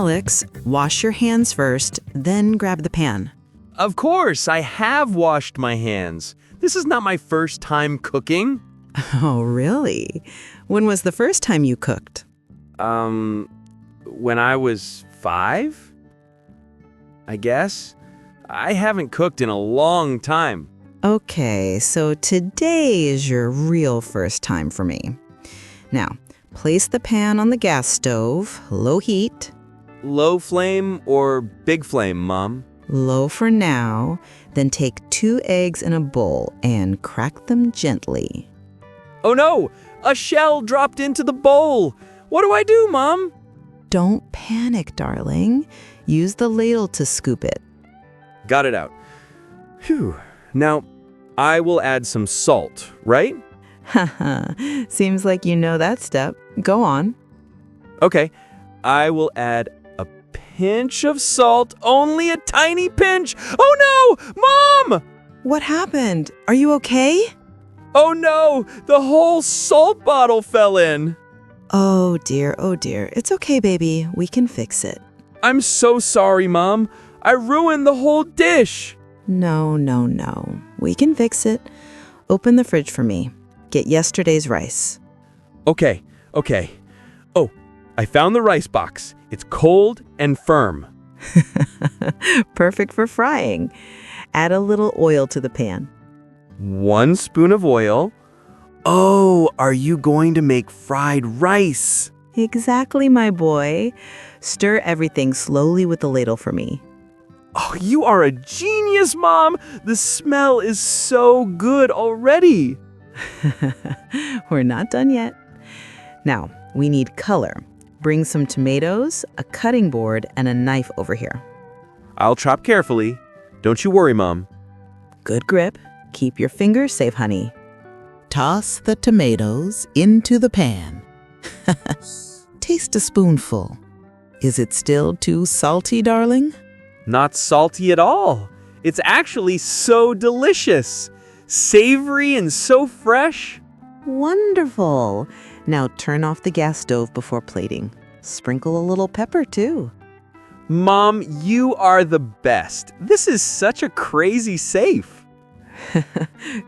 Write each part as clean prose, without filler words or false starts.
Alex, wash your hands first, then grab the pan. Of course, I have washed my hands. This is not my first time cooking. Oh, really? When was the first time you cooked? When I was 5? I guess. I haven't cooked in a long time. Okay, so today is your real first time for me. Now, place the pan on the gas stove, low heat. Low flame or big flame, Mom? Low for now, then take 2 eggs in a bowl and crack them gently. Oh no! A shell dropped into the bowl! What do I do, Mom? Don't panic, darling. Use the ladle to scoop it. Got it out. Phew. Now, I will add some salt, right? Haha, seems like you know that step. Go on. Okay, I will add a pinch of salt, only a tiny pinch. Oh no! Mom! What happened? Are you okay? Oh no! The whole salt bottle fell in! Oh dear, oh dear. It's okay, baby. We can fix it. I'm so sorry, Mom. I ruined the whole dish. No, no, no. We can fix it. Open the fridge for me. Get yesterday's rice. Okay. Oh, I found the rice box. It's cold and firm. Perfect for frying. Add a little oil to the pan. 1 spoon of oil. Oh, are you going to make fried rice? Exactly, my boy. Stir everything slowly with the ladle for me. Oh, you are a genius, Mom. The smell is so good already. We're not done yet. Now, we need color. Bring some tomatoes, a cutting board, and a knife over here. I'll chop carefully. Don't you worry, Mom. Good grip. Keep your fingers safe, honey. Toss the tomatoes into the pan. Taste a spoonful. Is it still too salty, darling? Not salty at all. It's actually so delicious. Savory and so fresh. Wonderful. Now turn off the gas stove before plating. Sprinkle a little pepper, too. Mom, you are the best. This is such a crazy safe.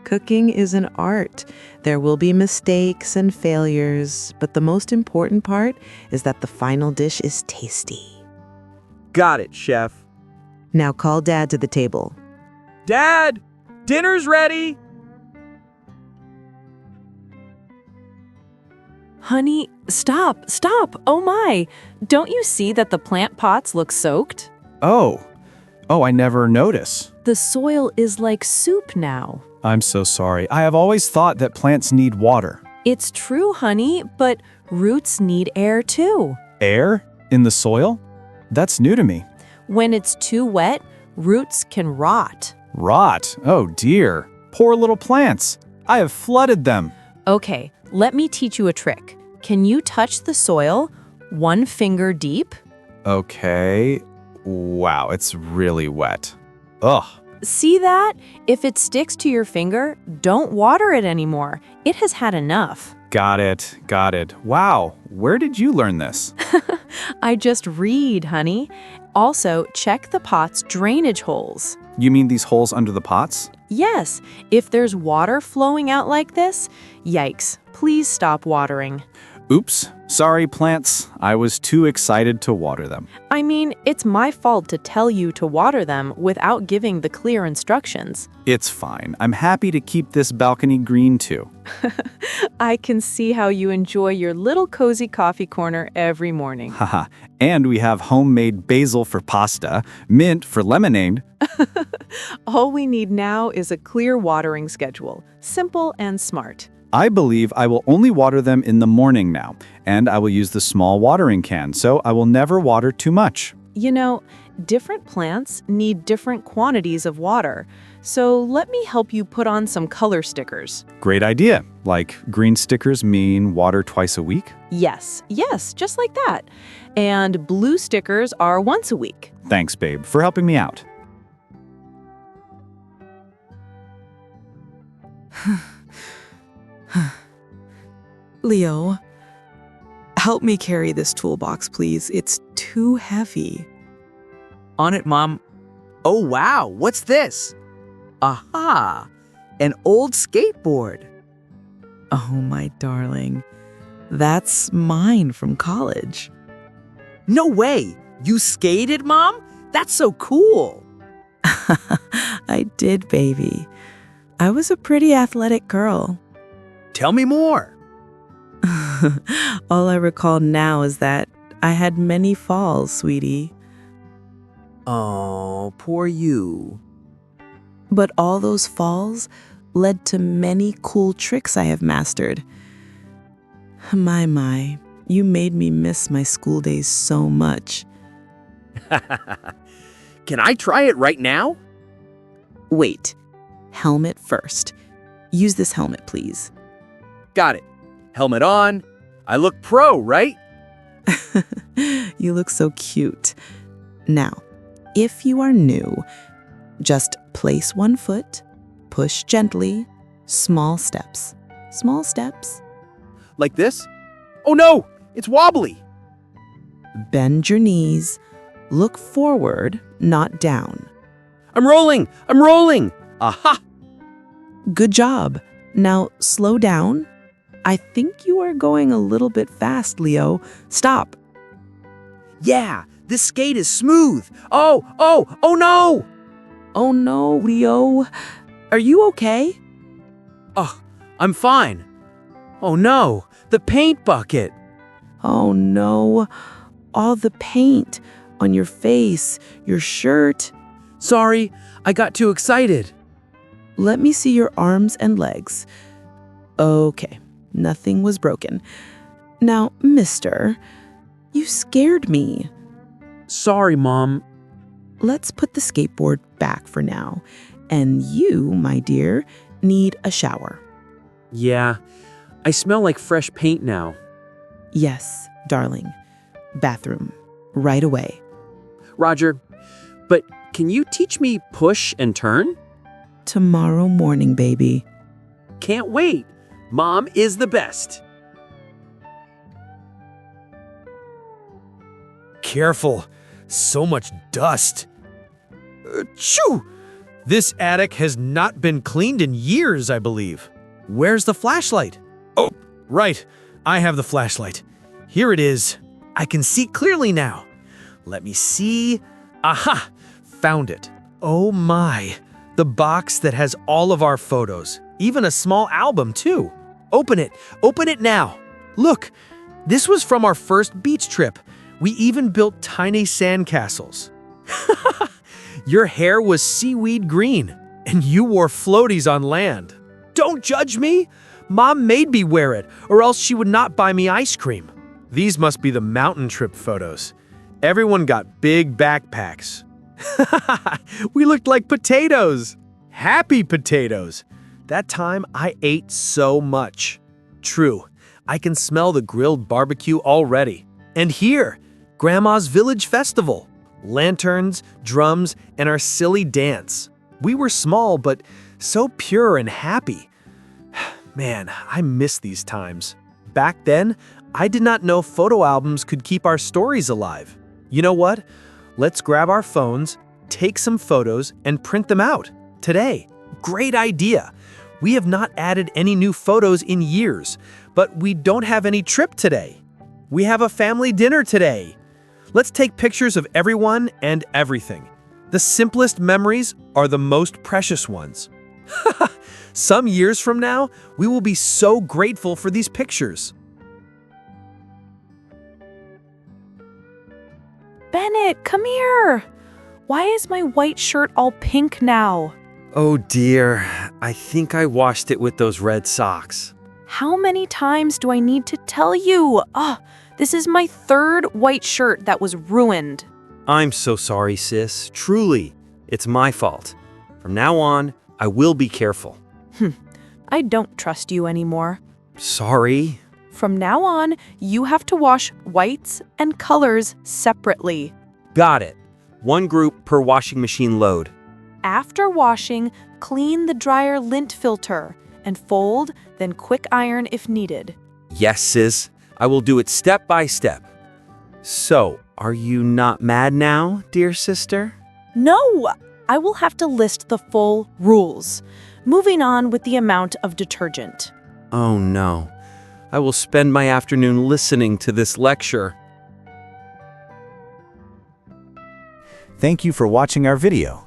Cooking is an art. There will be mistakes and failures, but the most important part is that the final dish is tasty. Got it, Chef. Now call Dad to the table. Dad, dinner's ready. Honey, stop. Oh my. Don't you see that the plant pots look soaked? Oh, I never notice. The soil is like soup now. I'm so sorry. I have always thought that plants need water. It's true, honey, but roots need air too. Air? In the soil? That's new to me. When it's too wet, roots can rot. Rot? Oh dear. Poor little plants. I have flooded them. Okay, let me teach you a trick. Can you touch the soil 1 finger deep? Okay. Wow, it's really wet. Ugh. See that? If it sticks to your finger, don't water it anymore. It has had enough. Got it. Wow, where did you learn this? I just read, honey. Also, check the pot's drainage holes. You mean these holes under the pots? Yes, if there's water flowing out like this, yikes, please stop watering. Oops, sorry plants. I was too excited to water them. I mean, it's my fault to tell you to water them without giving the clear instructions. It's fine. I'm happy to keep this balcony green too. I can see how you enjoy your little cozy coffee corner every morning. Haha. And we have homemade basil for pasta, mint for lemonade. All we need now is a clear watering schedule, simple and smart. I believe I will only water them in the morning now, and I will use the small watering can, so I will never water too much. You know, different plants need different quantities of water, so let me help you put on some color stickers. Great idea. Like green stickers mean water twice a week? Yes, just like that. And blue stickers are once a week. Thanks, babe, for helping me out. Leo, Help me carry this toolbox, please. It's too heavy. On it, Mom. Oh, wow, what's this? Aha! An old skateboard. Oh, my darling. That's mine from college. No way! You skated, Mom? That's so cool! I did, baby. I was a pretty athletic girl. Tell me more. All I recall now is that I had many falls, sweetie. Oh, poor you. But all those falls led to many cool tricks I have mastered. My, you made me miss my school days so much. Can I try it right now? Wait, helmet first. Use this helmet, please. Got it. Helmet on. I look pro, right? You look so cute. Now, if you are new, just place one foot, push gently, small steps. Small steps. Like this? Oh no, it's wobbly. Bend your knees, look forward, not down. I'm rolling. Aha! Good job. Now slow down. I think you are going a little bit fast, Leo. Stop. Yeah, this skate is smooth. Oh no! Oh no, Leo. Are you okay? Oh, I'm fine. Oh no, the paint bucket. Oh no. All the paint on your face, your shirt. Sorry, I got too excited. Let me see your arms and legs. Okay, nothing was broken. Now, mister, you scared me. Sorry, Mom. Let's put the skateboard back for now. And you, my dear, need a shower. Yeah, I smell like fresh paint now. Yes, darling. Bathroom. Right away. Roger, but can you teach me push and turn? Tomorrow morning, baby. Can't wait. Mom is the best. Careful. So much dust. Achoo! This attic has not been cleaned in years, I believe. Where's the flashlight? Oh, right. I have the flashlight. Here it is. I can see clearly now. Let me see. Aha! Found it. Oh my. The box that has all of our photos. Even a small album, too. Open it. Open it now. Look. This was from our first beach trip. We even built tiny sandcastles. Your hair was seaweed green, and you wore floaties on land. Don't judge me. Mom made me wear it, or else she would not buy me ice cream. These must be the mountain trip photos. Everyone got big backpacks. We looked like potatoes. Happy potatoes. That time I ate so much. True, I can smell the grilled barbecue already. And here, Grandma's Village Festival. Lanterns, drums, and our silly dance. We were small, but so pure and happy. Man, I miss these times. Back then, I did not know photo albums could keep our stories alive. You know what? Let's grab our phones, take some photos, and print them out. Today. Great idea. We have not added any new photos in years, but we don't have any trip today. We have a family dinner today. Let's take pictures of everyone and everything. The simplest memories are the most precious ones. Some years from now, we will be so grateful for these pictures. Bennett, come here. Why is my white shirt all pink now? Oh dear, I think I washed it with those red socks. How many times do I need to tell you? This is my third white shirt that was ruined. I'm so sorry, sis. Truly, it's my fault. From now on, I will be careful. I don't trust you anymore. Sorry. From now on, you have to wash whites and colors separately. Got it. One group per washing machine load. After washing, clean the dryer lint filter and fold, then quick iron if needed. Yes, sis. I will do it step by step. So, are you not mad now, dear sister? No, I will have to list the full rules. Moving on with the amount of detergent. Oh no. I will spend my afternoon listening to this lecture. Thank you for watching our video.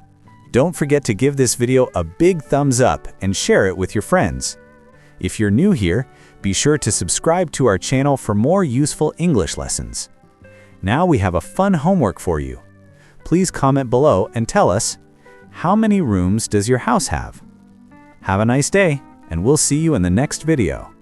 Don't forget to give this video a big thumbs up and share it with your friends. If you're new here, be sure to subscribe to our channel for more useful English lessons. Now we have a fun homework for you. Please comment below and tell us, how many rooms does your house have? Have a nice day, and we'll see you in the next video.